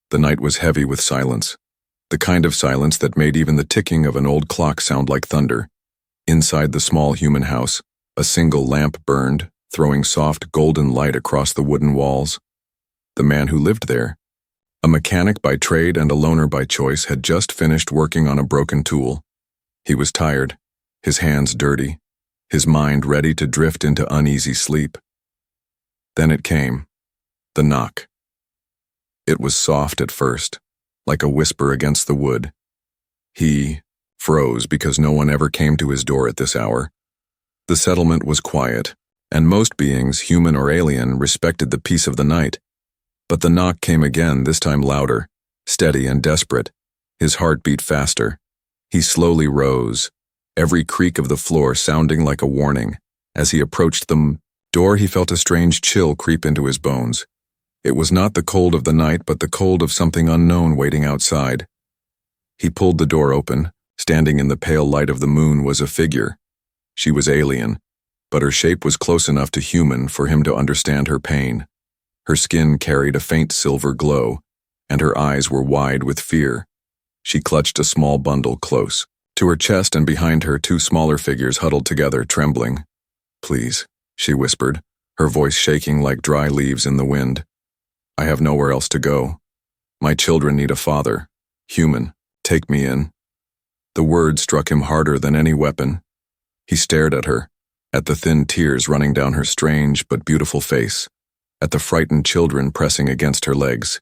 The night was heavy with silence, the kind of silence that made even the ticking of an old clock sound like thunder. Inside the small human house, a single lamp burned, throwing soft golden light across the wooden walls. The man who lived there, a mechanic by trade and a loner by choice, had just finished working on a broken tool. He was tired, his hands dirty, his mind ready to drift into uneasy sleep. Then it came, the knock. It was soft at first, like a whisper against the wood. He froze because no one ever came to his door at this hour. The settlement was quiet, and most beings, human or alien, respected the peace of the night. But the knock came again, this time louder, steady and desperate. His heart beat faster. He slowly rose, every creak of the floor sounding like a warning. As he approached the door, he felt a strange chill creep into his bones. It was not the cold of the night, but the cold of something unknown waiting outside. He pulled the door open. Standing in the pale light of the moon was a figure. She was alien, but her shape was close enough to human for him to understand her pain. Her skin carried a faint silver glow, and her eyes were wide with fear. She clutched a small bundle close to her chest, and behind her 2 smaller figures huddled together, trembling. "Please," she whispered, her voice shaking like dry leaves in the wind. "I have nowhere else to go. My children need a father. Human, take me in." The word struck him harder than any weapon. He stared at her, at the thin tears running down her strange but beautiful face, at the frightened children pressing against her legs.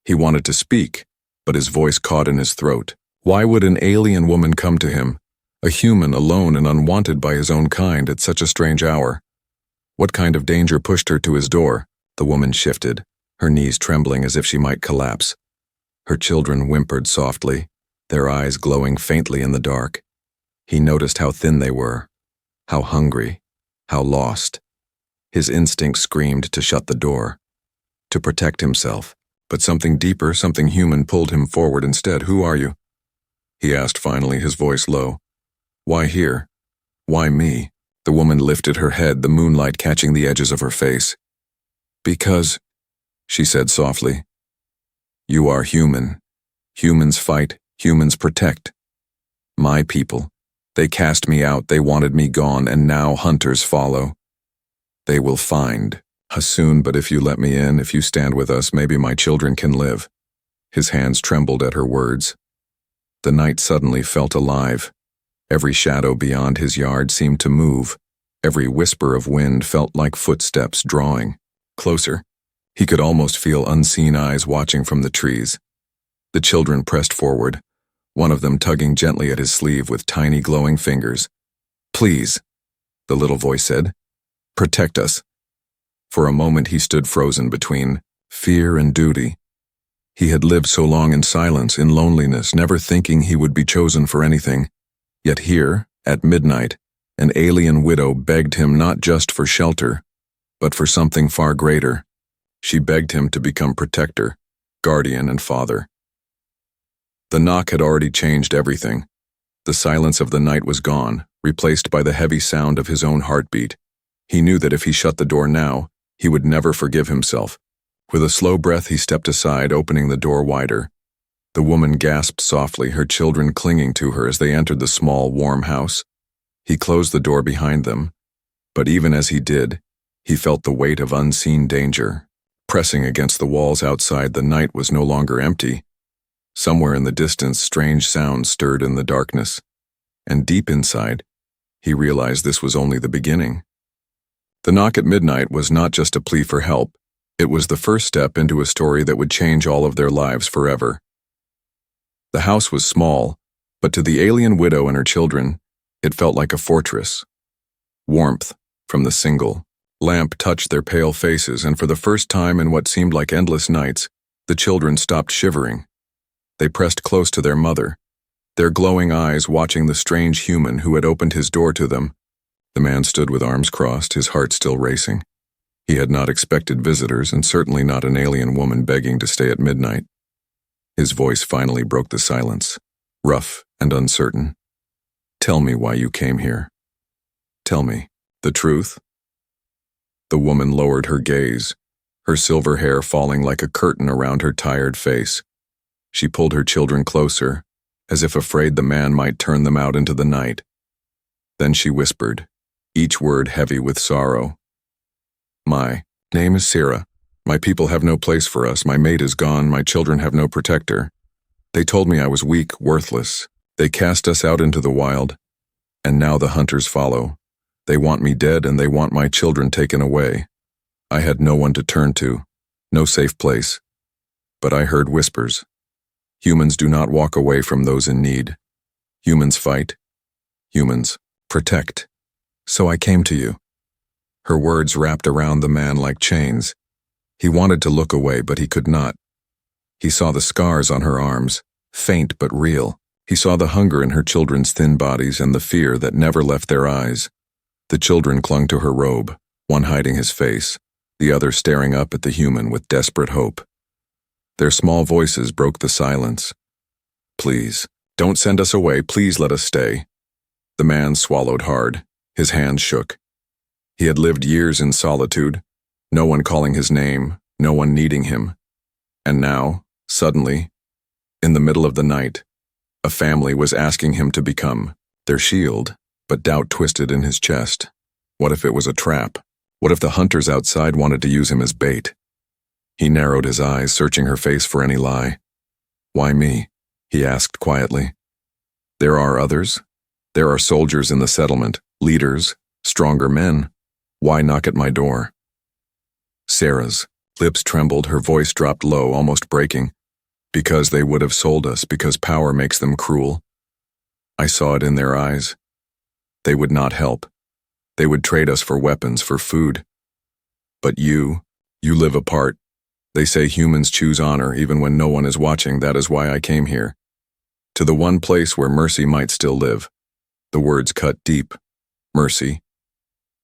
He wanted to speak, but his voice caught in his throat. Why would an alien woman come to him, a human alone and unwanted by his own kind at such a strange hour? What kind of danger pushed her to his door? The woman shifted, her knees trembling as if she might collapse. Her children whimpered softly, their eyes glowing faintly in the dark. He noticed how thin they were, how hungry, how lost. His instinct screamed to shut the door, to protect himself, but something deeper, something human pulled him forward instead. "Who are you?" he asked finally, his voice low. "Why here? Why me?" The woman lifted her head, the moonlight catching the edges of her face. "Because," she said softly, "you are human. Humans fight. Humans protect. My people. They cast me out, they wanted me gone, and now hunters follow. They will find us soon, but if you let me in, if you stand with us, maybe my children can live." His hands trembled at her words. The night suddenly felt alive. Every shadow beyond his yard seemed to move. Every whisper of wind felt like footsteps drawing closer. He could almost feel unseen eyes watching from the trees. The children pressed forward, one of them tugging gently at his sleeve with tiny glowing fingers. "Please," the little voice said, "protect us." For a moment he stood frozen between fear and duty. He had lived so long in silence, in loneliness, never thinking he would be chosen for anything. Yet here, at midnight, an alien widow begged him not just for shelter, but for something far greater. She begged him to become protector, guardian, and father. The knock had already changed everything. The silence of the night was gone, replaced by the heavy sound of his own heartbeat. He knew that if he shut the door now, he would never forgive himself. With a slow breath, he stepped aside, opening the door wider. The woman gasped softly, her children clinging to her as they entered the small, warm house. He closed the door behind them, but even as he did, he felt the weight of unseen danger. Pressing against the walls outside, the night was no longer empty. Somewhere in the distance, strange sounds stirred in the darkness, and deep inside, he realized this was only the beginning. The knock at midnight was not just a plea for help. It was the first step into a story that would change all of their lives forever. The house was small, but to the alien widow and her children, it felt like a fortress. Warmth from the single lamp touched their pale faces, and for the first time in what seemed like endless nights, the children stopped shivering. They pressed close to their mother, their glowing eyes watching the strange human who had opened his door to them. The man stood with arms crossed, his heart still racing. He had not expected visitors, and certainly not an alien woman begging to stay at midnight. His voice finally broke the silence, rough and uncertain. "Tell me why you came here. Tell me the truth." The woman lowered her gaze, her silver hair falling like a curtain around her tired face. She pulled her children closer, as if afraid the man might turn them out into the night. Then she whispered, each word heavy with sorrow. My name is Sarah. My people have no place for us. My mate is gone. My children have no protector. They told me I was weak, worthless. They cast us out into the wild. And now the hunters follow. They want me dead and they want my children taken away. I had no one to turn to, no safe place. But I heard whispers. Humans do not walk away from those in need. Humans fight. Humans protect. So I came to you. Her words wrapped around the man like chains. He wanted to look away, but he could not. He saw the scars on her arms, faint but real. He saw the hunger in her children's thin bodies and the fear that never left their eyes. The children clung to her robe, one hiding his face, the other staring up at the human with desperate hope. Their small voices broke the silence. Please, don't send us away. Please let us stay. The man swallowed hard. His hands shook. He had lived years in solitude, no one calling his name, no one needing him. And now, suddenly, in the middle of the night, a family was asking him to become their shield, but doubt twisted in his chest. What if it was a trap? What if the hunters outside wanted to use him as bait? He narrowed his eyes, searching her face for any lie. Why me? He asked quietly. There are others. There are soldiers in the settlement, leaders, stronger men. Why knock at my door? Sarah's lips trembled, her voice dropped low, almost breaking. Because they would have sold us, because power makes them cruel. I saw it in their eyes. They would not help. They would trade us for weapons, for food. But you live apart. They say humans choose honor even when no one is watching. That is why I came here. To the one place where mercy might still live. The words cut deep. Mercy.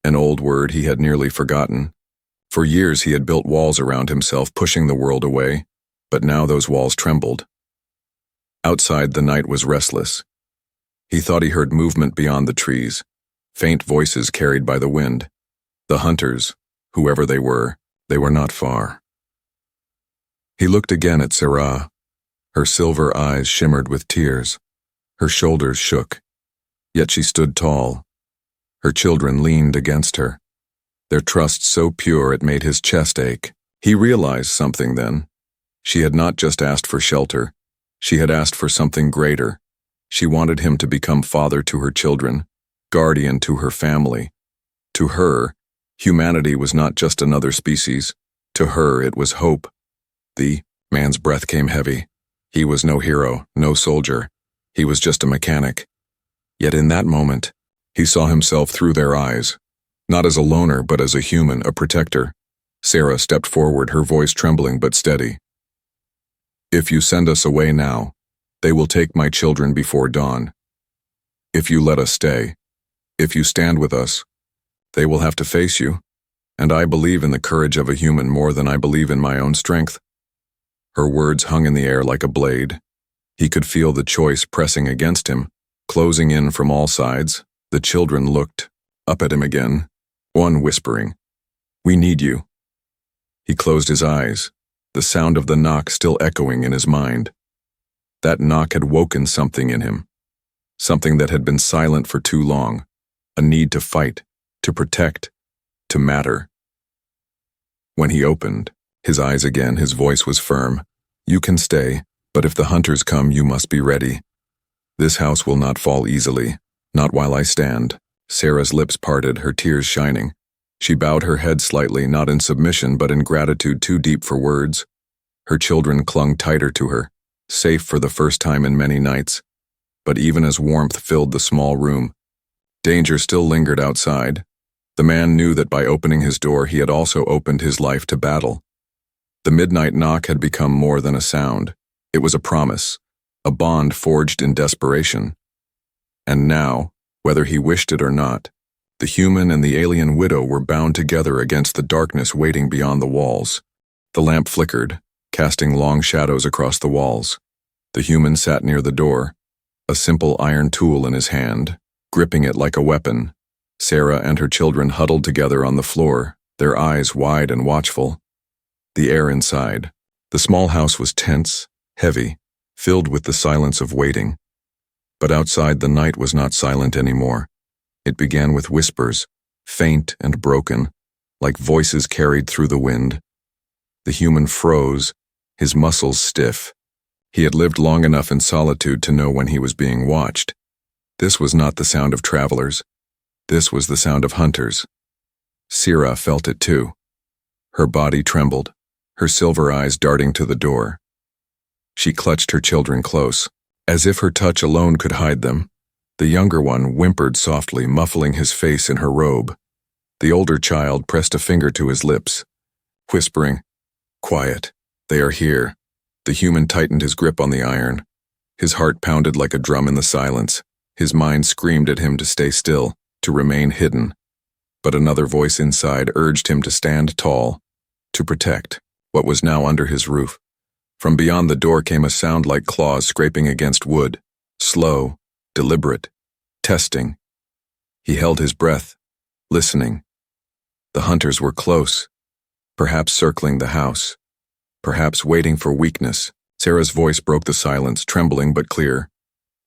An old word he had nearly forgotten. For years he had built walls around himself, pushing the world away, but now those walls trembled. Outside, the night was restless. He thought he heard movement beyond the trees, faint voices carried by the wind. The hunters, whoever they were not far. He looked again at Sarah. Her silver eyes shimmered with tears. Her shoulders shook, yet she stood tall. Her children leaned against her, their trust so pure it made his chest ache. He realized something then. She had not just asked for shelter. She had asked for something greater. She wanted him to become father to her children, guardian to her family. To her, humanity was not just another species. To her, it was hope. The man's breath came heavy. He was no hero, no soldier. He was just a mechanic. Yet in that moment, he saw himself through their eyes, not as a loner, but as a human, a protector. Sarah stepped forward, her voice trembling but steady. If you send us away now, they will take my children before dawn. If you let us stay, if you stand with us, they will have to face you, and I believe in the courage of a human more than I believe in my own strength. Her words hung in the air like a blade. He could feel the choice pressing against him, closing in from all sides. The children looked up at him again, one whispering, "We need you." He closed his eyes, the sound of the knock still echoing in his mind. That knock had woken something in him, something that had been silent for too long, a need to fight, to protect, to matter. When he opened his eyes again, his voice was firm. "You can stay, but if the hunters come, you must be ready. This house will not fall easily, not while I stand." Sarah's lips parted, her tears shining. She bowed her head slightly, not in submission but in gratitude too deep for words. Her children clung tighter to her, safe for the first time in many nights. But even as warmth filled the small room, danger still lingered outside. The man knew that by opening his door he had also opened his life to battle. The midnight knock had become more than a sound. It was a promise, a bond forged in desperation. And now, whether he wished it or not, the human and the alien widow were bound together against the darkness waiting beyond the walls. The lamp flickered, casting long shadows across the walls. The human sat near the door, a simple iron tool in his hand, gripping it like a weapon. Sarah and her children huddled together on the floor, their eyes wide and watchful. The air inside. The small house was tense, heavy, filled with the silence of waiting. But outside the night was not silent anymore. It began with whispers, faint and broken, like voices carried through the wind. The human froze, his muscles stiff. He had lived long enough in solitude to know when he was being watched. This was not the sound of travelers. This was the sound of hunters. Sira felt it too. Her body trembled, her silver eyes darting to the door. She clutched her children close, as if her touch alone could hide them. The younger one whimpered softly, muffling his face in her robe. The older child pressed a finger to his lips, whispering, "Quiet, they are here." The human tightened his grip on the iron. His heart pounded like a drum in the silence. His mind screamed at him to stay still, to remain hidden. But another voice inside urged him to stand tall, to protect what was now under his roof. From beyond the door came a sound like claws scraping against wood, slow, deliberate, testing. He held his breath, listening. The hunters were close, perhaps circling the house, perhaps waiting for weakness. Sarah's voice broke the silence, trembling but clear.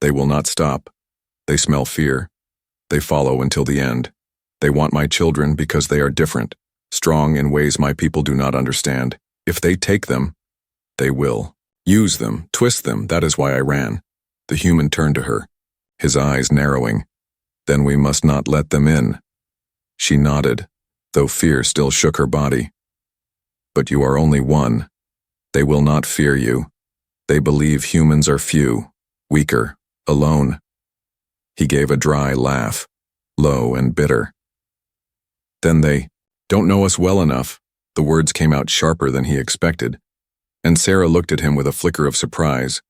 "They will not stop. They smell fear. They follow until the end. They want my children because they are different, strong in ways my people do not understand. If they take them, they will. Use them, twist them, that is why I ran." The human turned to her, his eyes narrowing. "Then we must not let them in." She nodded, though fear still shook her body. "But you are only one. They will not fear you. They believe humans are few, weaker, alone." He gave a dry laugh, low and bitter. "Then they don't know us well enough." The words came out sharper than he expected, and Sarah looked at him with a flicker of surprise.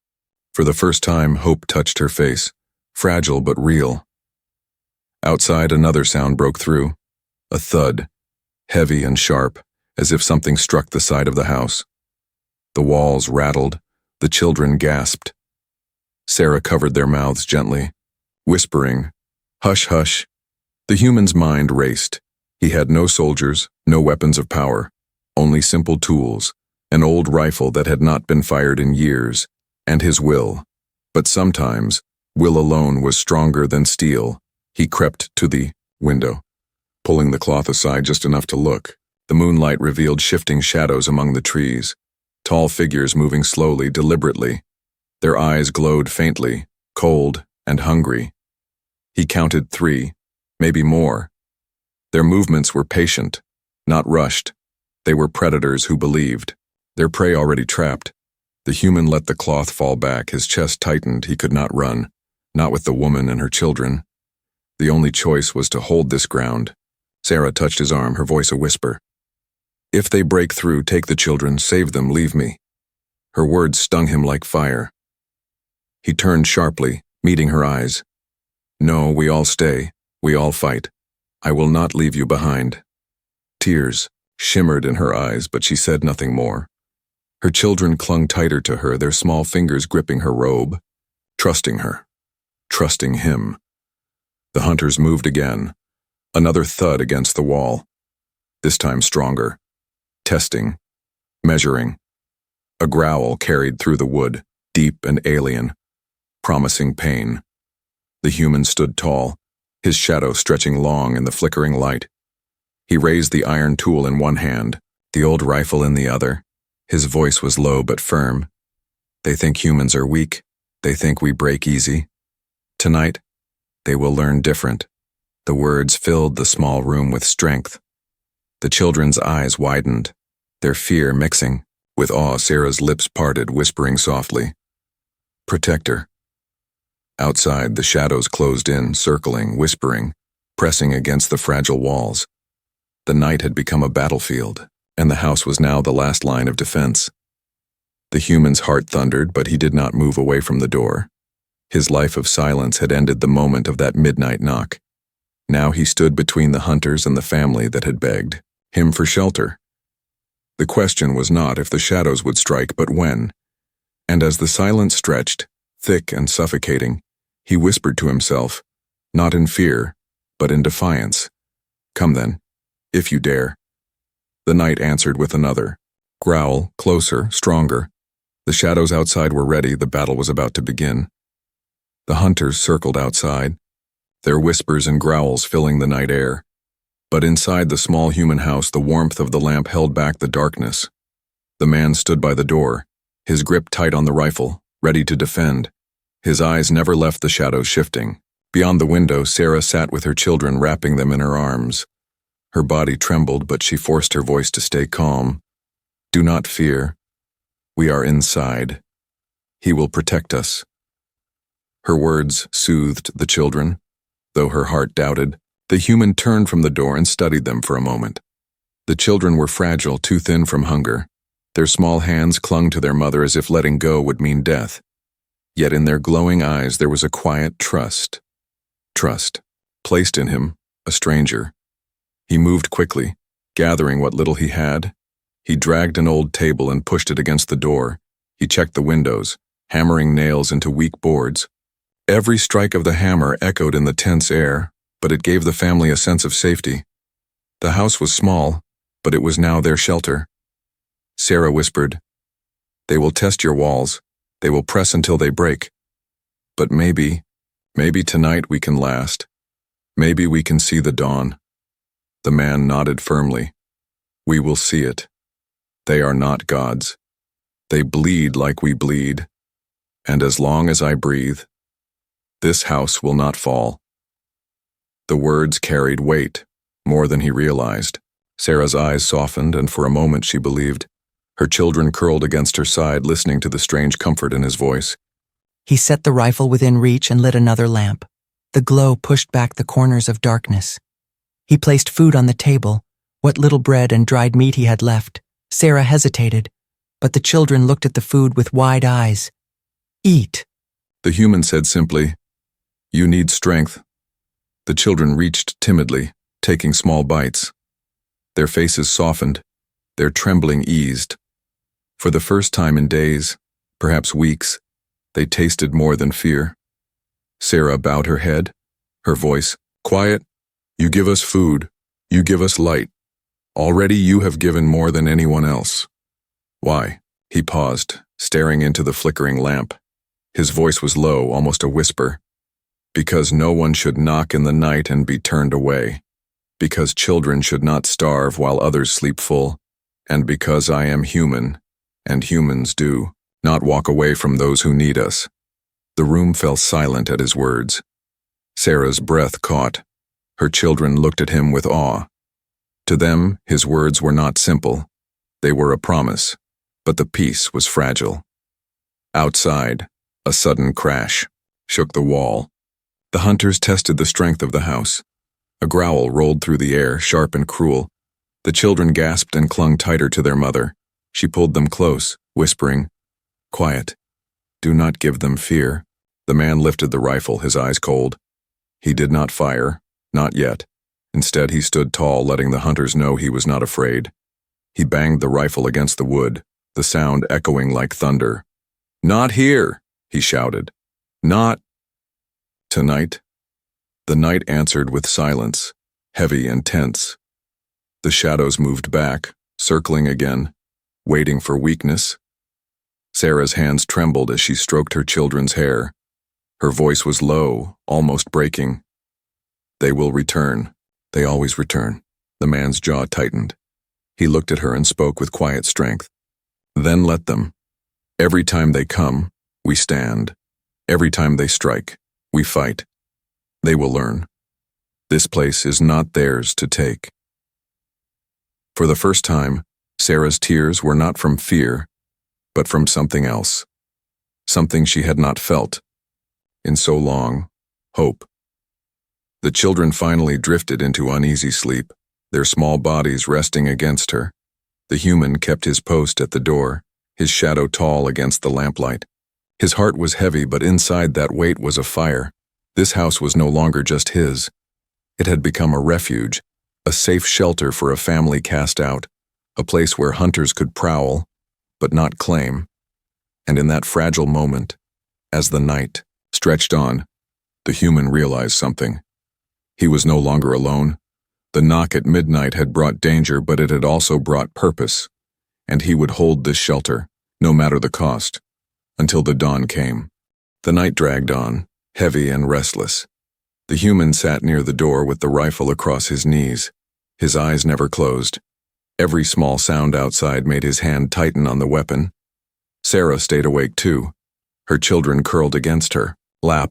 For the first time, hope touched her face, fragile but real. Outside, another sound broke through, a thud, heavy and sharp, as if something struck the side of the house. The walls rattled, the children gasped. Sarah covered their mouths gently, whispering, "Hush, hush." The human's mind raced. He had no soldiers, no weapons of power, only simple tools, an old rifle that had not been fired in years, and his will. But sometimes, will alone was stronger than steel. He crept to the window, pulling the cloth aside just enough to look. The moonlight revealed shifting shadows among the trees, tall figures moving slowly, deliberately. Their eyes glowed faintly, cold and hungry. He counted 3, maybe more. Their movements were patient, not rushed. They were predators who believed, their prey already trapped. The human let the cloth fall back, his chest tightened. He could not run, not with the woman and her children. The only choice was to hold this ground. Sarah touched his arm, her voice a whisper. "If they break through, take the children, save them, leave me." Her words stung him like fire. He turned sharply, meeting her eyes. "No, we all stay. We all fight. I will not leave you behind." Tears shimmered in her eyes, but she said nothing more. Her children clung tighter to her, their small fingers gripping her robe, trusting her, trusting him. The hunters moved again, another thud against the wall, this time stronger, testing, measuring. A growl carried through the wood, deep and alien, promising pain. The human stood tall, his shadow stretching long in the flickering light. He raised the iron tool in one hand, the old rifle in the other. His voice was low but firm. "They think humans are weak. They think we break easy. Tonight, they will learn different." The words filled the small room with strength. The children's eyes widened, their fear mixing. With awe, Sarah's lips parted, whispering softly, "Protector." Outside, the shadows closed in, circling, whispering, pressing against the fragile walls. The night had become a battlefield, and the house was now the last line of defense. The human's heart thundered, but he did not move away from the door. His life of silence had ended the moment of that midnight knock. Now he stood between the hunters and the family that had begged him for shelter. The question was not if the shadows would strike, but when. And as the silence stretched, thick and suffocating, he whispered to himself, not in fear, but in defiance, "Come then, if you dare." The night answered with another, Growl, closer, stronger. The shadows outside were ready, the battle was about to begin. The hunters circled outside, their whispers and growls filling the night air. But inside the small human house, the warmth of the lamp held back the darkness. The man stood by the door, his grip tight on the rifle, ready to defend. His eyes never left the shadows shifting. Beyond the window, Sarah sat with her children, wrapping them in her arms. Her body trembled, but she forced her voice to stay calm. Do not fear. We are inside. He will protect us. Her words soothed the children, though her heart doubted. The human turned from the door and studied them for a moment. The children were fragile, too thin from hunger. Their small hands clung to their mother as if letting go would mean death. Yet in their glowing eyes there was a quiet trust. Trust, placed in him, a stranger. He moved quickly, gathering what little he had. He dragged an old table and pushed it against the door. He checked the windows, hammering nails into weak boards. Every strike of the hammer echoed in the tense air, but it gave the family a sense of safety. The house was small, but it was now their shelter. Sarah whispered, "They will test your walls. They will press until they break. But maybe tonight we can last. Maybe we can see the dawn." The man nodded firmly. "We will see it. They are not gods. They bleed like we bleed. And as long as I breathe, this house will not fall." The words carried weight, more than he realized. Sarah's eyes softened, and for a moment she believed. Her children curled against her side, listening to the strange comfort in his voice. He set the rifle within reach and lit another lamp. The glow pushed back the corners of darkness. He placed food on the table, what little bread and dried meat he had left. Sarah hesitated, but the children looked at the food with wide eyes. "Eat." The human said simply, "You need strength." The children reached timidly, taking small bites. Their faces softened, their trembling eased. For the first time in days, perhaps weeks, they tasted more than fear. Sarah bowed her head, her voice quiet. "You give us food, you give us light. Already you have given more than anyone else." "Why?" He paused, staring into the flickering lamp. His voice was low, almost a whisper. "Because no one should knock in the night and be turned away. Because children should not starve while others sleep full. And because I am human, and humans do not walk away from those who need us." The room fell silent at his words. Sarah's breath caught. Her children looked at him with awe. To them, his words were not simple. They were a promise, but the peace was fragile. Outside, a sudden crash shook the wall. The hunters tested the strength of the house. A growl rolled through the air, sharp and cruel. The children gasped and clung tighter to their mother. She pulled them close, whispering, "Quiet. Do not give them fear." The man lifted the rifle, his eyes cold. He did not fire, not yet. Instead, he stood tall, letting the hunters know he was not afraid. He banged the rifle against the wood, the sound echoing like thunder. "Not here," he shouted. "Not tonight." The night answered with silence, heavy and tense. The shadows moved back, circling again, waiting for weakness. Sarah's hands trembled as she stroked her children's hair. Her voice was low, almost breaking. "They will return. They always return." The man's jaw tightened. He looked at her and spoke with quiet strength. "Then let them. Every time they come, we stand. Every time they strike, we fight. They will learn. This place is not theirs to take." For the first time, Sarah's tears were not from fear, but from something else. Something she had not felt in so long, hope. The children finally drifted into uneasy sleep, their small bodies resting against her. The human kept his post at the door, his shadow tall against the lamplight. His heart was heavy, but inside that weight was a fire. This house was no longer just his. It had become a refuge, a safe shelter for a family cast out, a place where hunters could prowl, but not claim. And in that fragile moment, as the night stretched on, the human realized something. He was no longer alone. The knock at midnight had brought danger, but it had also brought purpose. and he would hold this shelter, no matter the cost, until the dawn came. The night dragged on, heavy and restless. The human sat near the door with the rifle across his knees. His eyes never closed. Every small sound outside made his hand tighten on the weapon. Sarah stayed awake too, her children curled against her lap.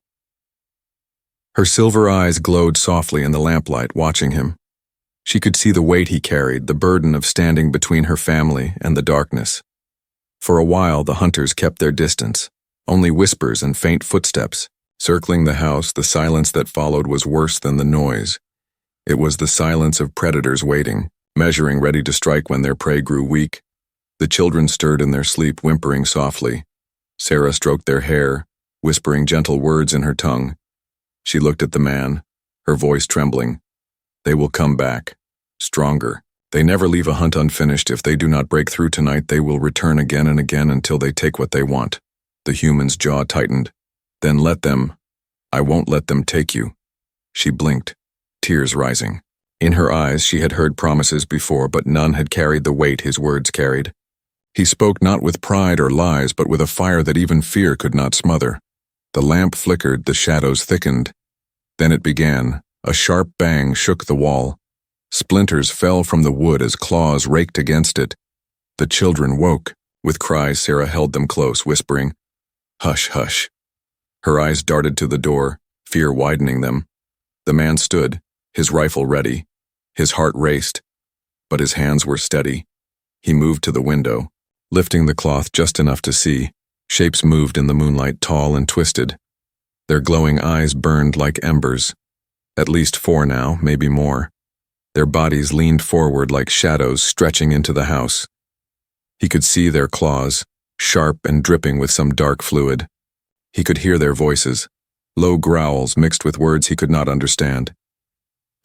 Her silver eyes glowed softly in the lamplight, watching him. She could see the weight he carried, the burden of standing between her family and the darkness. For a while, the hunters kept their distance, only whispers and faint footsteps. Circling the house, the silence that followed was worse than the noise. It was the silence of predators waiting, measuring, ready to strike when their prey grew weak. The children stirred in their sleep, whimpering softly. Sarah stroked their hair, whispering gentle words in her tongue. She looked at the man, her voice trembling. They will come back, stronger. They never leave a hunt unfinished. If they do not break through tonight, they will return again and again until they take what they want. The human's jaw tightened. Then let them. I won't let them take you. She blinked, tears rising. In her eyes she had heard promises before, but none had carried the weight his words carried. He spoke not with pride or lies, but with a fire that even fear could not smother. The lamp flickered, the shadows thickened. Then it began. A sharp bang shook the wall. Splinters fell from the wood as claws raked against it. The children woke. With cries, Sarah held them close, whispering, "Hush, hush." Her eyes darted to the door, fear widening them. The man stood, his rifle ready. His heart raced, but his hands were steady. He moved to the window, lifting the cloth just enough to see. Shapes moved in the moonlight, tall and twisted. Their glowing eyes burned like embers. At least 4 now, maybe more. Their bodies leaned forward like shadows stretching into the house. He could see their claws, sharp and dripping with some dark fluid. He could hear their voices, low growls mixed with words he could not understand.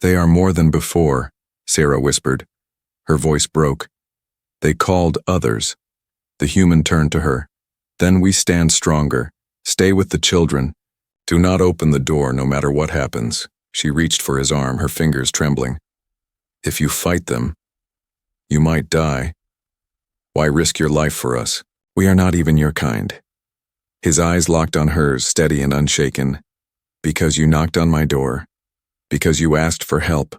"They are more than before," Sarah whispered. Her voice broke. "They called others." The human turned to her. "Then we stand stronger. Stay with the children. Do not open the door no matter what happens." She reached for his arm, her fingers trembling. "If you fight them, you might die. Why risk your life for us? We are not even your kind." His eyes locked on hers, steady and unshaken. "Because you knocked on my door, because you asked for help,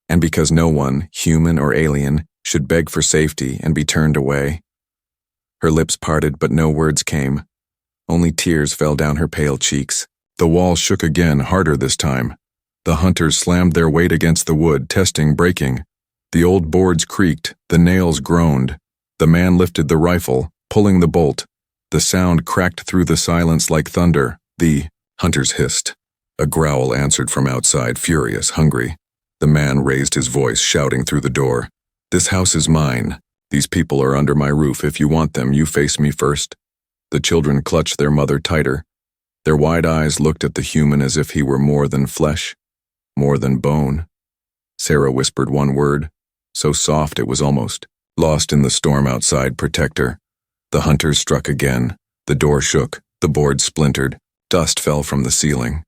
and because no one, human or alien, should beg for safety and be turned away." Her lips parted, but no words came. Only tears fell down her pale cheeks. The wall shook again, harder this time. The hunters slammed their weight against the wood, testing, breaking. The old boards creaked, the nails groaned. The man lifted the rifle, pulling the bolt. The sound cracked through the silence like thunder. The hunters hissed. A growl answered from outside, furious, hungry. The man raised his voice, shouting through the door. "This house is mine. These people are under my roof. If you want them, you face me first." The children clutched their mother tighter. Their wide eyes looked at the human as if he were more than flesh, more than bone. Sarah whispered one word, so soft it was almost lost in the storm outside. "Protector." The hunters struck again. The door shook, the boards splintered, dust fell from the ceiling.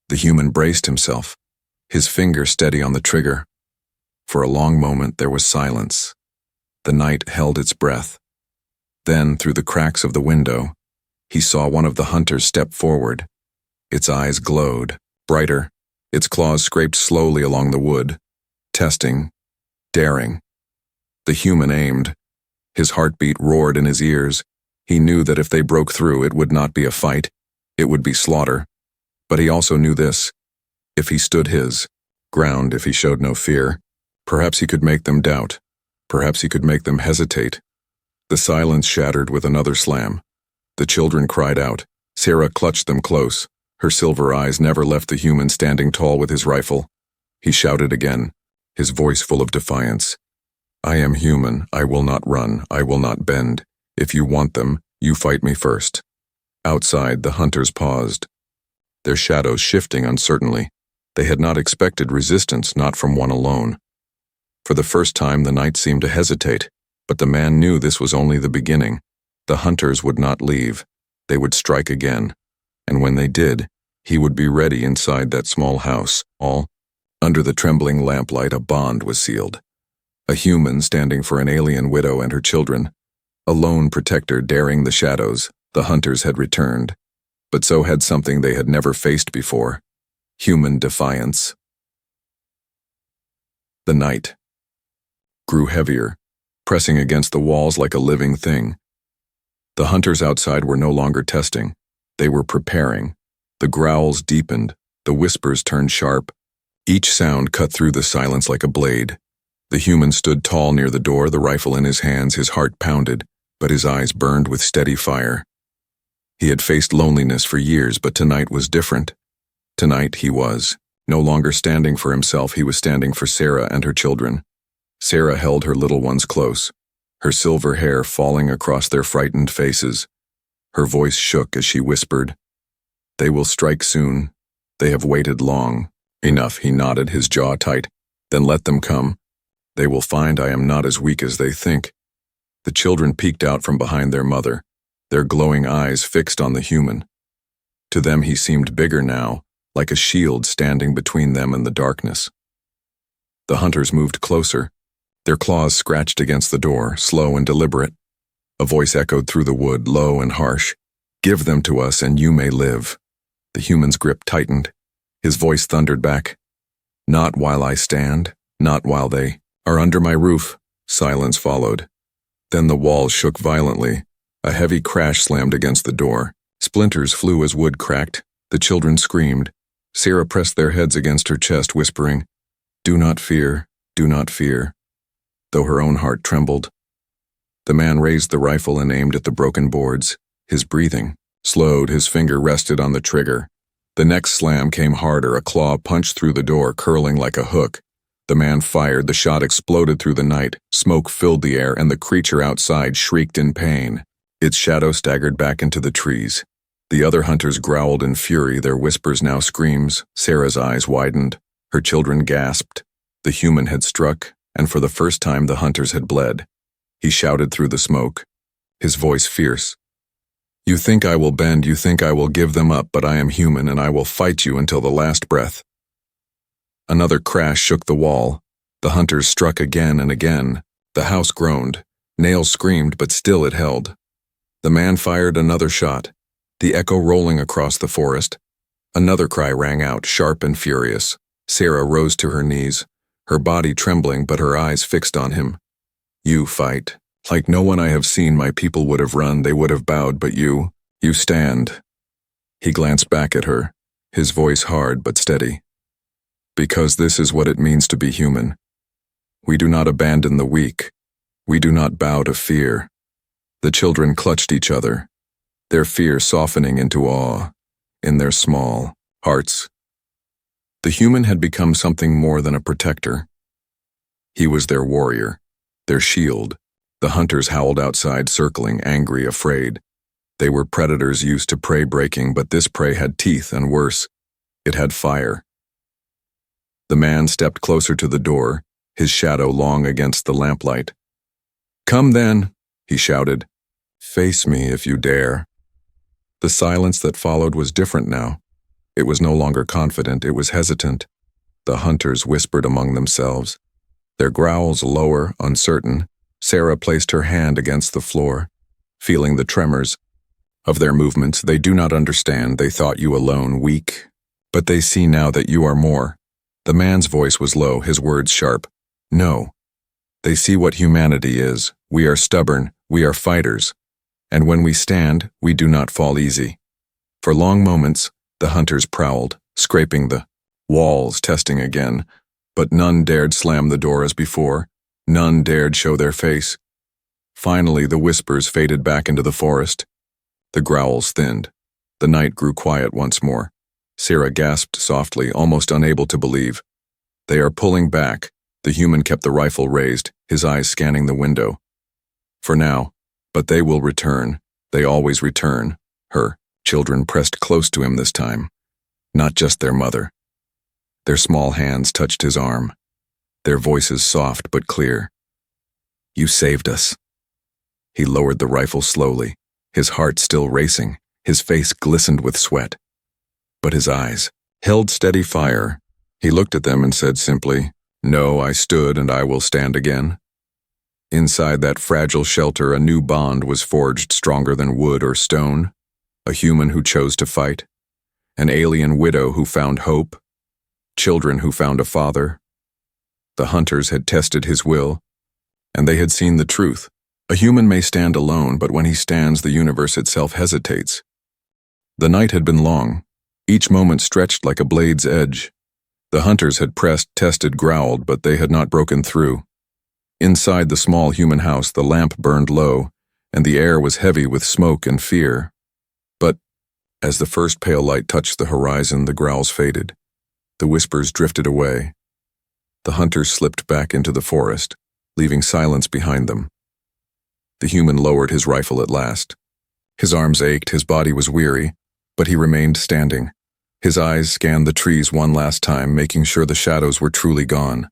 The human braced himself, his finger steady on the trigger. For a long moment there was silence. The night held its breath. Then, through the cracks of the window, he saw one of the hunters step forward. Its eyes glowed, brighter. Its claws scraped slowly along the wood, testing, daring. The human aimed. His heartbeat roared in his ears. He knew that if they broke through, it would not be a fight. It would be slaughter. But he also knew this. If he stood his ground, if he showed no fear, perhaps he could make them doubt. Perhaps he could make them hesitate. The silence shattered with another slam. The children cried out. Sarah clutched them close. Her silver eyes never left the human standing tall with his rifle. He shouted again, his voice full of defiance. "I am human. I will not run. I will not bend. If you want them, you fight me first." Outside, the hunters paused, their shadows shifting uncertainly. They had not expected resistance, not from one alone. For the first time, the night seemed to hesitate, but the man knew this was only the beginning. The hunters would not leave. They would strike again. And when they did, he would be ready inside that small house. All under the trembling lamplight, a bond was sealed. A human standing for an alien widow and her children. A lone protector daring the shadows. The hunters had returned. But so had something they had never faced before. Human defiance. The night grew heavier, pressing against the walls like a living thing. The hunters outside were no longer testing. They were preparing. The growls deepened. The whispers turned sharp. Each sound cut through the silence like a blade. The human stood tall near the door, the rifle in his hands, his heart pounded, but his eyes burned with steady fire. He had faced loneliness for years, but tonight was different. Tonight he was no longer standing for himself, he was standing for Sarah and her children. Sarah held her little ones close, her silver hair falling across their frightened faces. Her voice shook as she whispered, "They will strike soon. They have waited long." "Enough," he nodded, his jaw tight. "Then let them come. They will find I am not as weak as they think." The children peeked out from behind their mother, their glowing eyes fixed on the human. To them he seemed bigger now, like a shield standing between them and the darkness. The hunters moved closer. Their claws scratched against the door, slow and deliberate. A voice echoed through the wood, low and harsh. "Give them to us and you may live." The human's grip tightened. His voice thundered back, "Not while I stand, not while they are under my roof." Silence followed. Then the walls shook violently. A heavy crash slammed against the door. Splinters flew as wood cracked. The children screamed. Sarah pressed their heads against her chest, whispering, "Do not fear, do not fear," though her own heart trembled. The man raised the rifle and aimed at the broken boards. His breathing slowed, his finger rested on the trigger. The next slam came harder, a claw punched through the door, curling like a hook. The man fired, the shot exploded through the night, smoke filled the air, and the creature outside shrieked in pain. Its shadow staggered back into the trees. The other hunters growled in fury, their whispers now screams. Sarah's eyes widened. Her children gasped. The human had struck, and for the first time the hunters had bled. He shouted through the smoke, his voice fierce. "You think I will bend, you think I will give them up, but I am human and I will fight you until the last breath." Another crash shook the wall. The hunters struck again and again. The house groaned. Nails screamed, but still it held. The man fired another shot, the echo rolling across the forest. Another cry rang out, sharp and furious. Sarah rose to her knees, her body trembling but her eyes fixed on him. "You fight. Like no one I have seen, my people would have run, they would have bowed, but you stand." He glanced back at her, his voice hard but steady. "Because this is what it means to be human. We do not abandon the weak. We do not bow to fear." The children clutched each other, their fear softening into awe in their small hearts. The human had become something more than a protector. He was their warrior, their shield. The hunters howled outside, circling, angry, afraid. They were predators used to prey breaking, but this prey had teeth, and worse, it had fire. The man stepped closer to the door, his shadow long against the lamplight. "Come then," he shouted. "Face me if you dare." The silence that followed was different now. It was no longer confident, it was hesitant. The hunters whispered among themselves, their growls lower, uncertain. Sarah placed her hand against the floor, feeling the tremors of their movements. "They do not understand. They thought you alone, weak. But they see now that you are more." The man's voice was low, his words sharp. "No. They see what humanity is. We are stubborn, we are fighters. And when we stand, we do not fall easy." For long moments, the hunters prowled, scraping the walls, testing again. But none dared slam the door as before. None dared show their face. Finally, the whispers faded back into the forest. The growls thinned. The night grew quiet once more. Sarah gasped softly, almost unable to believe. "They are pulling back." The human kept the rifle raised, his eyes scanning the window. "For now, but they will return. They always return." Her children pressed close to him this time, not just their mother. Their small hands touched his arm, their voices soft but clear. "You saved us." He lowered the rifle slowly, his heart still racing, his face glistened with sweat. But his eyes held steady fire. He looked at them and said simply, No, I stood and I will stand again. Inside that fragile shelter, a new bond was forged stronger than wood or stone. A human who chose to fight. An alien widow who found hope. Children who found a father. The hunters had tested his will, and they had seen the truth. A human may stand alone, but when he stands, the universe itself hesitates. The night had been long, each moment stretched like a blade's edge. The hunters had pressed, tested, growled, but they had not broken through. Inside the small human house, the lamp burned low, and the air was heavy with smoke and fear. But as the first pale light touched the horizon, the growls faded. The whispers drifted away. The hunters slipped back into the forest, leaving silence behind them. The human lowered his rifle at last. His arms ached, his body was weary, but he remained standing. His eyes scanned the trees one last time, making sure the shadows were truly gone.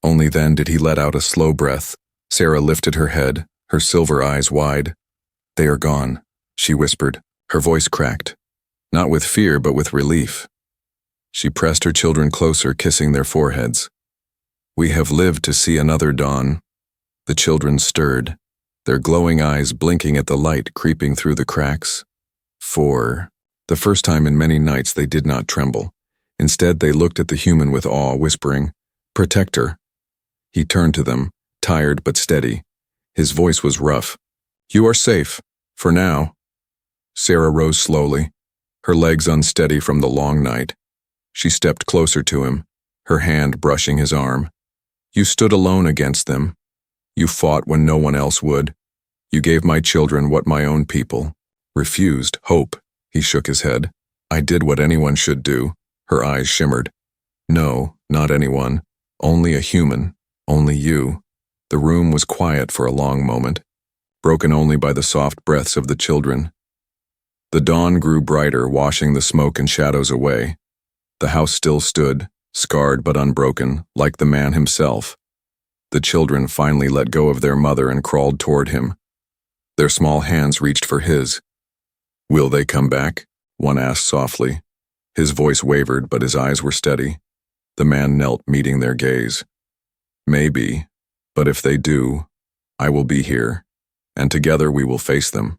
Only then did he let out a slow breath. Sarah lifted her head, her silver eyes wide. "They are gone," she whispered. Her voice cracked, not with fear but with relief. She pressed her children closer, kissing their foreheads. "We have lived to see another dawn." The children stirred, their glowing eyes blinking at the light creeping through the cracks. For the first time in many nights, they did not tremble. Instead, they looked at the human with awe, whispering, "Protector." He turned to them, tired but steady. His voice was rough. "You are safe, for now." Sarah rose slowly, her legs unsteady from the long night. She stepped closer to him, her hand brushing his arm. "You stood alone against them. You fought when no one else would. You gave my children what my own people refused, hope." He shook his head. "I did what anyone should do." Her eyes shimmered. "No, not anyone. Only a human. Only you." The room was quiet for a long moment, broken only by the soft breaths of the children. The dawn grew brighter, washing the smoke and shadows away. The house still stood, scarred but unbroken, like the man himself. The children finally let go of their mother and crawled toward him. Their small hands reached for his. "Will they come back?" one asked softly. His voice wavered, but his eyes were steady. The man knelt, meeting their gaze. "Maybe, but if they do, I will be here, and together we will face them."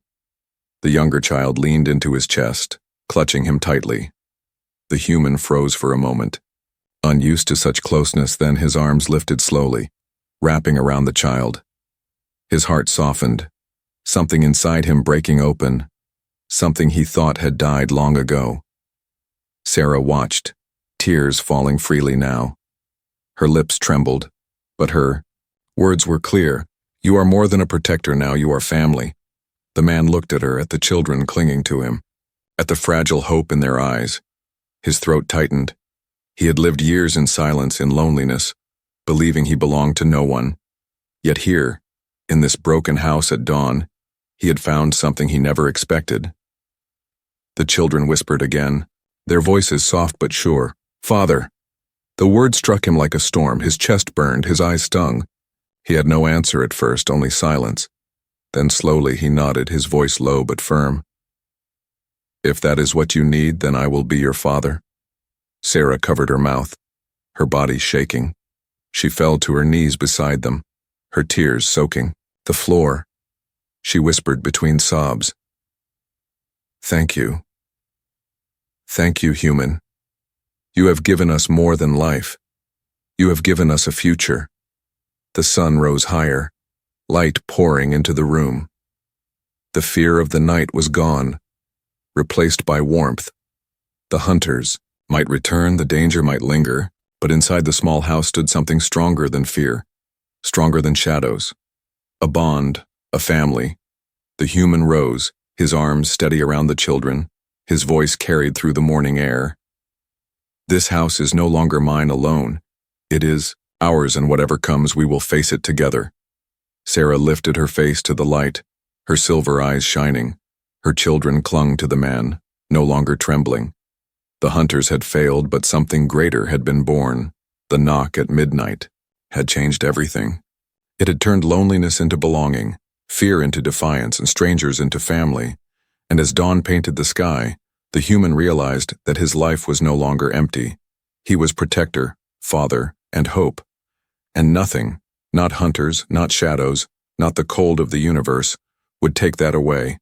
The younger child leaned into his chest, clutching him tightly. The human froze for a moment. Unused to such closeness, then his arms lifted slowly, wrapping around the child. His heart softened, something inside him breaking open, something he thought had died long ago. Sarah watched, tears falling freely now. Her lips trembled, but her words were clear. "You are more than a protector now, you are family." The man looked at her, at the children clinging to him, at the fragile hope in their eyes. His throat tightened. He had lived years in silence, in loneliness, believing he belonged to no one. Yet here, in this broken house at dawn, he had found something he never expected. The children whispered again, their voices soft but sure, "Father." The word struck him like a storm. His chest burned, his eyes stung. He had no answer at first, only silence. Then slowly he nodded, his voice low but firm. "If that is what you need, then I will be your father." Sarah covered her mouth, her body shaking. She fell to her knees beside them, her tears soaking the floor. She whispered between sobs, "Thank you. Thank you, human. You have given us more than life. You have given us a future." The sun rose higher, light pouring into the room. The fear of the night was gone, replaced by warmth. The hunters might return, the danger might linger, but inside the small house stood something stronger than fear, stronger than shadows. A bond, a family. The human rose, his arms steady around the children, his voice carried through the morning air. "This house is no longer mine alone. It is ours, and whatever comes, we will face it together." Sarah lifted her face to the light, her silver eyes shining. Her children clung to the man, no longer trembling. The hunters had failed, but something greater had been born. The knock at midnight had changed everything. It had turned loneliness into belonging, fear into defiance, and strangers into family. And as dawn painted the sky, the human realized that his life was no longer empty. He was protector, father, and hope. And nothing, not hunters, not shadows, not the cold of the universe, would take that away.